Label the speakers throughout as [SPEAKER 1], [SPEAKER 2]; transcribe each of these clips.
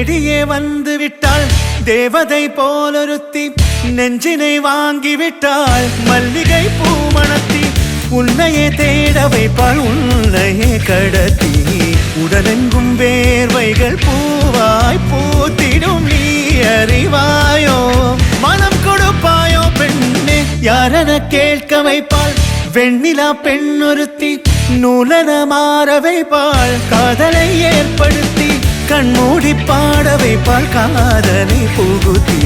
[SPEAKER 1] தேடியே வந்து விட்டாள் தேவதை போலொருத்தி நெஞ்சினை வாங்கி விட்டாள் மல்லிகை பூமணத்தி உன்னையே தேட வைப்பாள் உன்னையே கடத்தி உடலெங்கும் வேர்வைகள் பூவாய் பூத்திடும் நீ அறிவாயோ மனம் கொடுப்பாயோ பெண்ணே யாரென கேட்க வைப்பாள் வெண்ணிலா பெண்ணொருத்தி நூலன மாற வைப்பாள் காதலை ஏற்படுத்தி கண்மூடி பாட வைப்பாள் காதலை புகுத்தி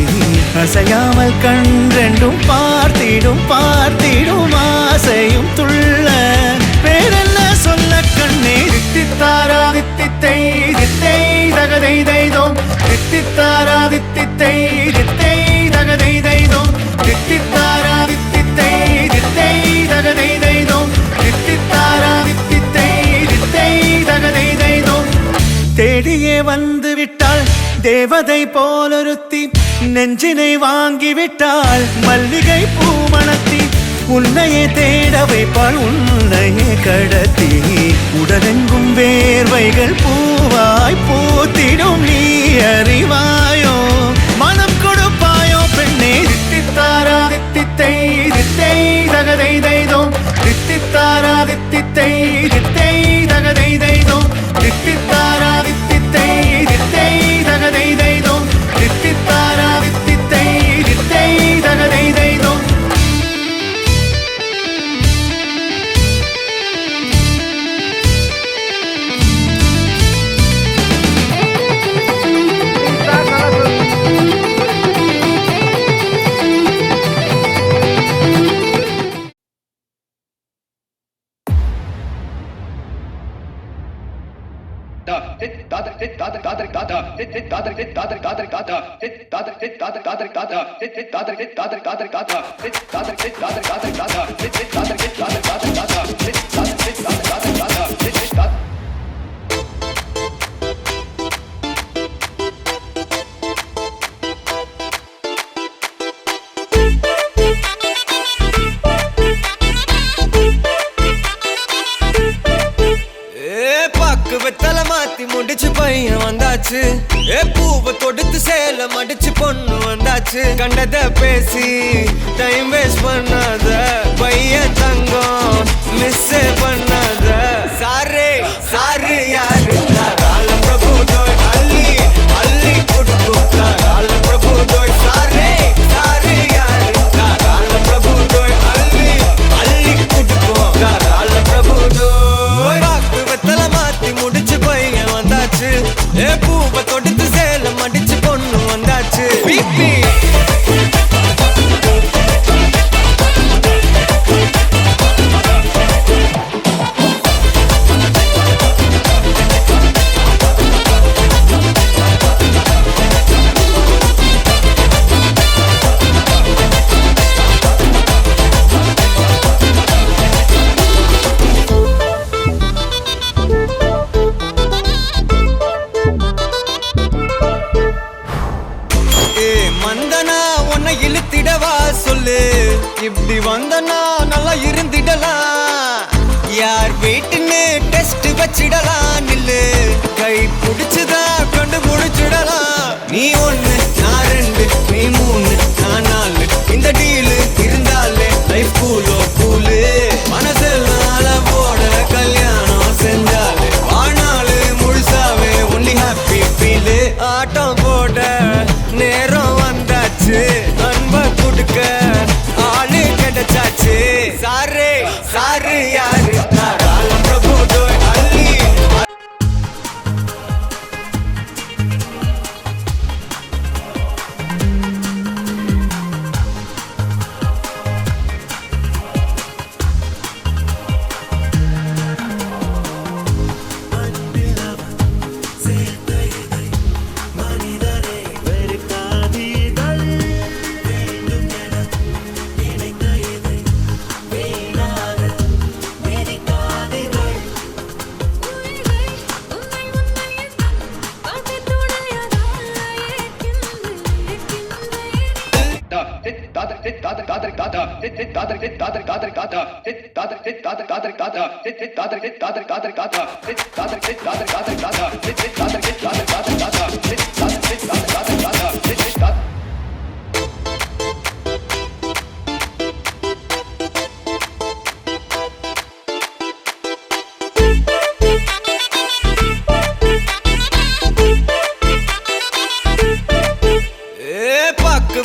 [SPEAKER 1] அசையாமல் கண் ரெண்டும் பார்த்திடும் பார்த்திடும் ஆசையும் துள்ள வேறென்ன சொல்ல கண்ணே தித்தித்தாரா தித்தித்தை தித்தை தகதை தைதோம் தித்தித்தாரா தித்தித்தை தித்தை தகதை தைதோம் தித்தித்தாரா தித்தித்தை தித்தை தகதை தைதோம் தித்தித்தாரா தித்தித்தை தித்தை தகதை தைதோம் தேடியே வந்து விட்டாள் தேவதை போலொருத்தி நெஞ்சினை வாங்கி விட்டாள் மல்லிகை பூமணத்தி உன்னையே தேட வைப்பாள் உன்னையே கடத்தி உடலெங்கும் வேர்வைகள் பூவாய் பூத்திடும் நீ அறிவாயோ மனம் கொடுப்பாயோ பெண்ணே தித்தித்தாரா தித்தித்தை தித்தை தகதை தைதோம் தித்தித்தாரா தித்தித்தை தித்தை தகதை தைதோம் தித்தித்தாரா தித்தித்தை தித்தை தகதை தைதோம் தித்தித்தாரா தித்தித்தை தித்தை தகதை தைதோம்
[SPEAKER 2] முடிச்சு பையன் வந்தாச்சு பூவை தொடுத்து சேல மடிச்சு பொண்ணு வந்தாச்சு கண்டத பேசி டைம் வேஸ்ட் பண்ணாத பையன் தங்கம் மிஸ் பண்ணாத சாரே சாரு யாரு கால பிரபு தோய் அள்ளி அள்ளி குடுக்கு கால பிரபு தோய் சாரே சாரு யாரு கால பிரபு தோய் அள்ளி அள்ளி குடுக்கு கால பிரபு தோய் வாக்கு வெத்தல மாத்தி முடிச்சு பையன் வந்தாச்சு பூவை தொடுத்து சேல மடிச்சு பொண்ணு வந்தாச்சு பிபி இழுத்திடவா சொல்லு இப்படி வந்தனா நல்லா இருந்திடலாம் யார் வீட்டுன்னு டெஸ்ட் வச்சிடலாம் நில்லு கை பிடிச்சுதா கண்டு முடிச்சிடலாம் நீ ஒண்ணு நான் ரெண்டு நீ மூணு நான் நாலு இந்த டீலு இருந்தாலே லைஃப் கூலோ கூலு மனசெல்லாம் போட கல்யாணம் செஞ்சாலே ஆனாலு முழுசாவே ஒன்லி ஹாப்பி ஃபீலு ஆட்டம் போட நேரம் வந்தாச்சு அன்ப கொடுக்க ஆளு கிடைச்சாச்சு சாரே சாரு யாரு காலம் பிரபு தோய் அள்ளி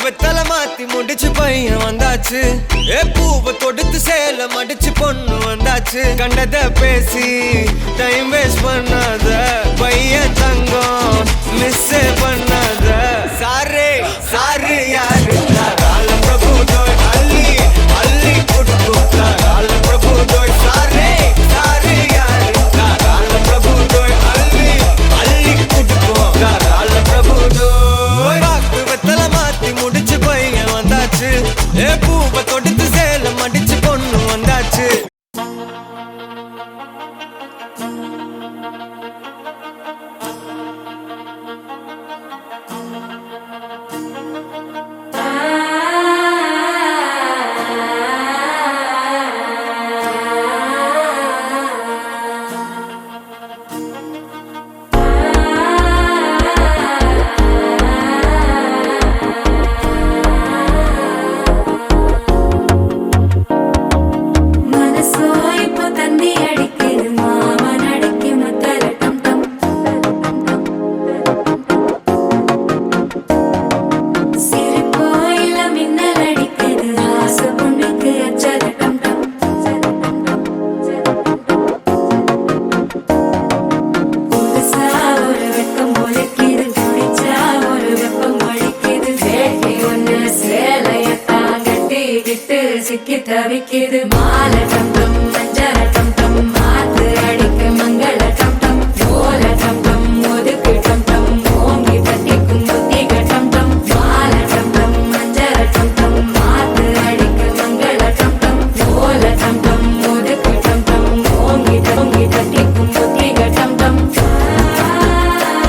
[SPEAKER 2] வெத்தல மாத்தி முடிச்சு பையன் வந்தாச்சு பூவை தொடுத்து சேல மடிச்சு பொண்ணு வந்தாச்சு கண்டத பேசி டைம் வேஸ்ட் பண்ணாத பையன் தங்கம் மிஸ் பண்ணாத சாரே சாரு யாரு கால பிரபு தோய் அள்ளி அள்ளி குட்டு கால பிரபு தோய் சாரே சாரு யாரு கால பிரபு தோய் அள்ளி அள்ளி குட்டு கால பிரபு தோய் பாக்கு வெத்தல மாத்தி முடிச்சு பையன் வந்தாச்சு பூவை தொடுத்து சேல மடிச்சு பொண்ணு வந்தாச்சு
[SPEAKER 3] சிக்கி தவிக்குது